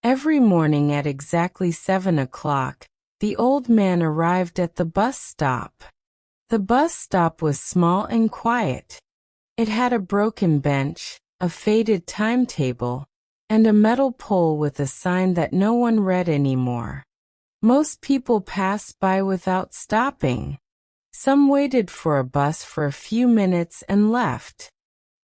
Every morning at exactly 7 o'clock, the old man arrived at the bus stop. The bus stop was small and quiet. It had a broken bench, a faded timetable, and a metal pole with a sign that no one read anymore. Most people passed by without stopping. Some waited for a bus for a few minutes and left.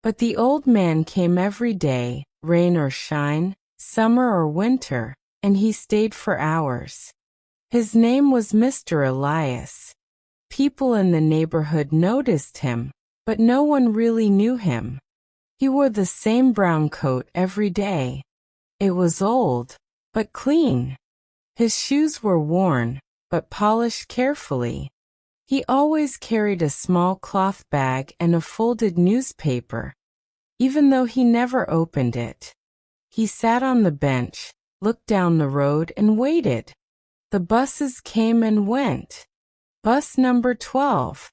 But the old man came every day, rain or shine, summer or winter, and he stayed for hours. His name was Mr. Elias. People in the neighborhood noticed him, but no one really knew him. He wore the same brown coat every day. It was old, but clean. His shoes were worn, but polished carefully. He always carried a small cloth bag and a folded newspaper, even though he never opened it. He sat on the bench, looked down the road and waited. The buses came and went. Bus number 12.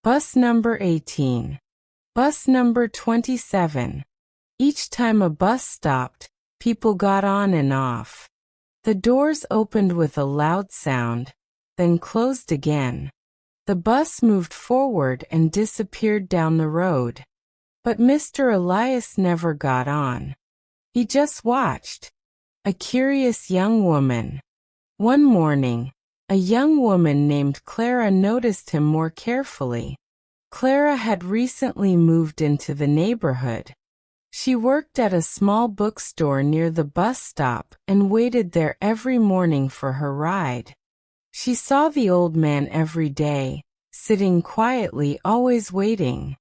Bus number 18. Bus number 27. Each time a bus stopped, people got on and off. The doors opened with a loud sound, then closed again. The bus moved forward and disappeared down the road. But Mr. Elias never got on. He just watched. A curious young woman. One morning, a young woman named Clara noticed him more carefully. Clara had recently moved into the neighborhood. She worked at a small bookstore near the bus stop and waited there every morning for her ride. She saw the old man every day, sitting quietly, always waiting.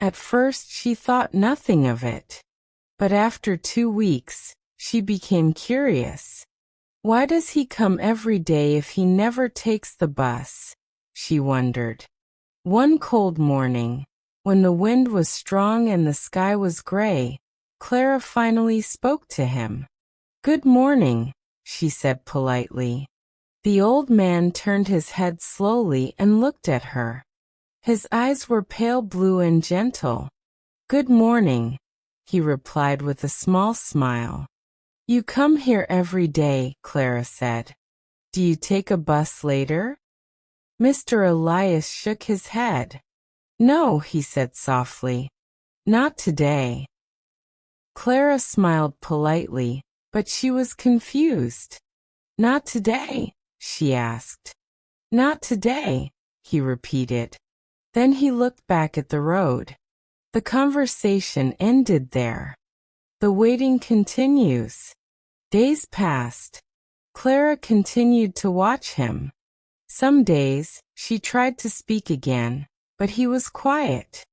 At first she thought nothing of it. But after 2 weeks, she became curious. Why does he come every day if he never takes the bus? She wondered. One cold morning, when the wind was strong and the sky was gray, Clara finally spoke to him. "Good morning," she said politely. The old man turned his head slowly and looked at her. His eyes were pale blue and gentle. "Good morning," he replied with a small smile. "You come here every day," Clara said. "Do you take a bus later?" Mr. Elias shook his head. "No," he said softly. "Not today." Clara smiled politely, but she was confused. "Not today?" she asked. "Not today," he repeated. Then he looked back at the road. The conversation ended there. The waiting continues. Days passed. Clara continued to watch him. Some days, she tried to speak again, but he was quiet.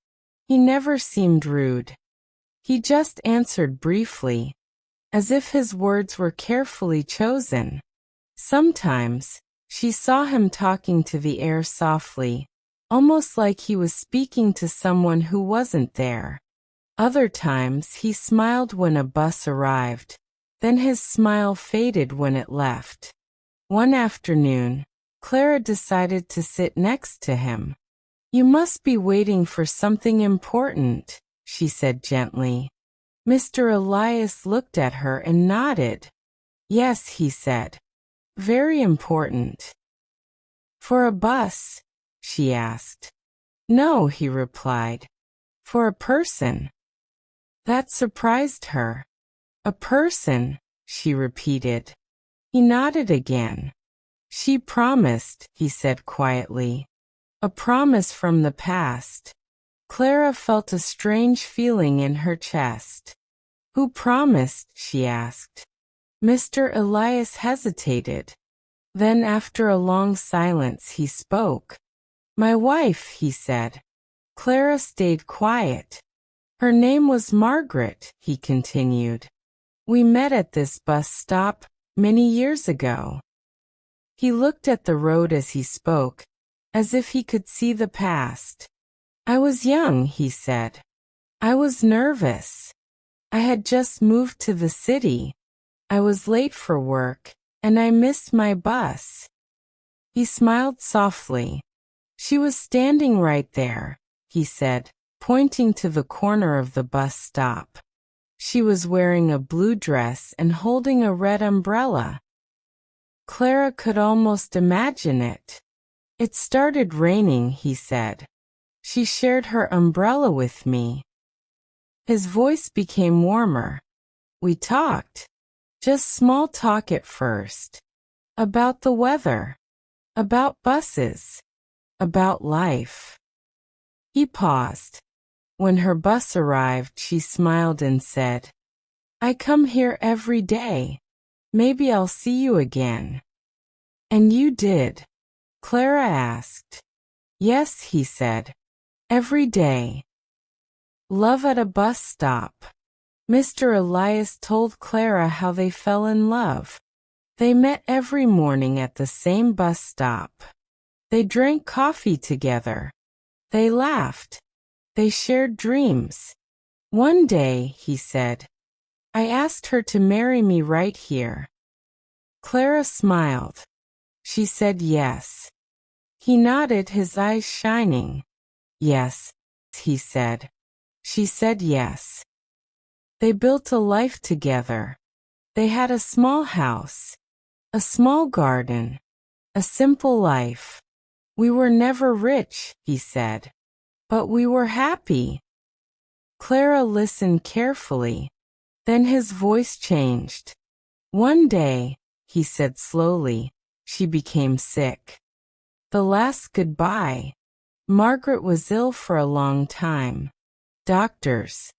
He never seemed rude. He just answered briefly, as if his words were carefully chosen. Sometimes, she saw him talking to the air softly, almost like he was speaking to someone who wasn't there. Other times, he smiled when a bus arrived. Then his smile faded when it left. One afternoon, Clara decided to sit next to him. "You must be waiting for something important," she said gently. Mr. Elias looked at her and nodded. "Yes," he said. "Very important." "For a bus?" she asked. "No," he replied. "For a person." That surprised her. "A person," she repeated. He nodded again. "She promised," he said quietly. "A promise from the past." Clara felt a strange feeling in her chest. "Who promised?" she asked. Mr. Elias hesitated. Then after a long silence he spoke. "My wife," he said. Clara stayed quiet. "Her name was Margaret," he continued. "We met at this bus stop many years ago." He looked at the road as he spoke, as if he could see the past. "I was young," he said. "I was nervous. I had just moved to the city. I was late for work, and I missed my bus." He smiled softly. "She was standing right there," he said, pointing to the corner of the bus stop. She was wearing a blue dress and holding a red umbrella. Clara could almost imagine it. It started raining, he said. She shared her umbrella with me. His voice became warmer. We talked. Just small talk at first. About the weather. About buses. About life. He paused. When her bus arrived, she smiled and said, I come here every day. Maybe I'll see you again. And you did? Clara asked. Yes, he said. Every day. Love at a bus stop. Mr. Elias told Clara how they fell in love. They met every morning at the same bus stop. They drank coffee together. They laughed. They shared dreams. One day, he said, I asked her to marry me right here. Clara smiled. She said yes. He nodded, his eyes shining. Yes, he said. She said yes. They built a life together. They had a small house, a small garden, a simple life. We were never rich, he said, but we were happy. Clara listened carefully. Then his voice changed. One day, he said slowly, she became sick. The last goodbye. Margaret was ill for a long time. Doctors,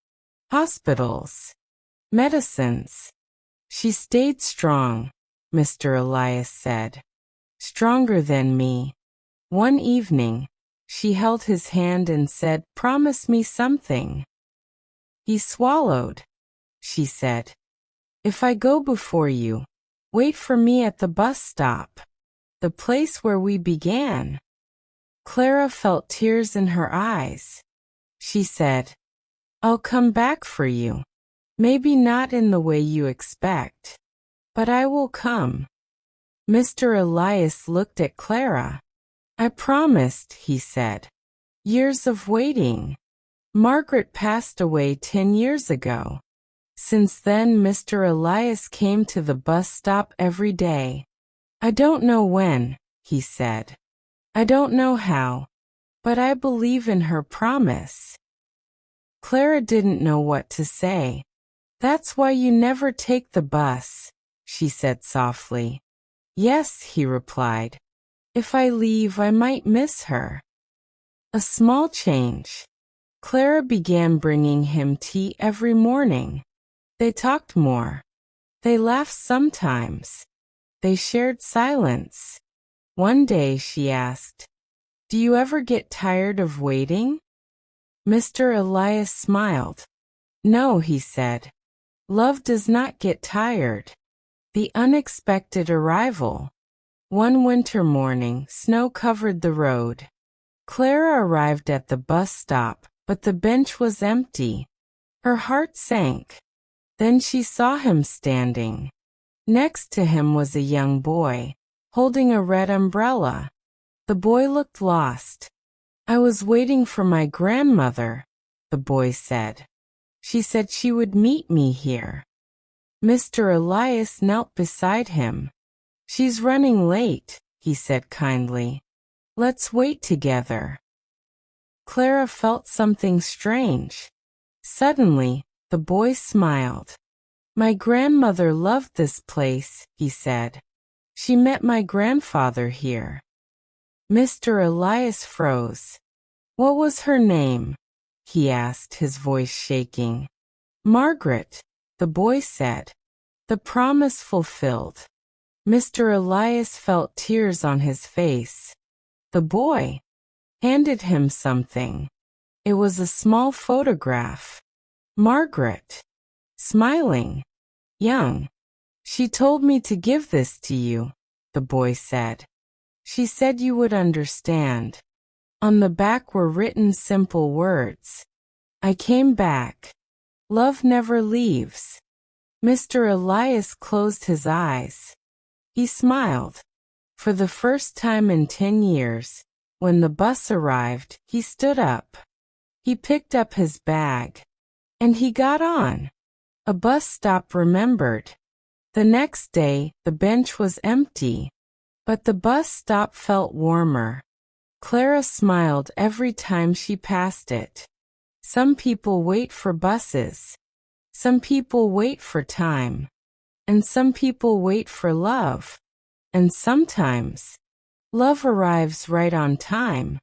hospitals, medicines. She stayed strong, Mr. Elias said. Stronger than me. One evening, she held his hand and said, Promise me something. He swallowed. She said, If I go before you, wait for me at the bus stop, the place where we began. Clara felt tears in her eyes. She said, I'll come back for you. Maybe not in the way you expect, but I will come. Mr. Elias looked at Clara. I promised, he said. Years of waiting. Margaret passed away 10 years ago. Since then, Mr. Elias came to the bus stop every day. I don't know when, he said. I don't know how, but I believe in her promise. Clara didn't know what to say. That's why you never take the bus, she said softly. Yes, he replied. If I leave, I might miss her. A small change. Clara began bringing him tea every morning. They talked more. They laughed sometimes. They shared silence. One day she asked, Do you ever get tired of waiting? Mr. Elias smiled. No, he said. Love does not get tired. The unexpected arrival. One winter morning, snow covered the road. Clara arrived at the bus stop, but the bench was empty. Her heart sank. Then she saw him standing. Next to him was a young boy, holding a red umbrella. The boy looked lost. I was waiting for my grandmother, the boy said. She said she would meet me here. Mr. Elias knelt beside him. She's running late, he said kindly. Let's wait together. Clara felt something strange. Suddenly, the boy smiled. My grandmother loved this place, he said. She met my grandfather here. Mr. Elias froze. What was her name? He asked, his voice shaking. Margaret, the boy said. The promise fulfilled. Mr. Elias felt tears on his face. The boy handed him something. It was a small photograph. Margaret, smiling, young. She told me to give this to you, the boy said. She said you would understand. On the back were written simple words. I came back. Love never leaves. Mr. Elias closed his eyes. He smiled. For the first time in 10 years, when the bus arrived, he stood up. He picked up his bag. And he got on. A bus stop remembered. The next day, the bench was empty, but the bus stop felt warmer. Clara smiled every time she passed it. Some people wait for buses. Some people wait for time. And some people wait for love. And sometimes, love arrives right on time.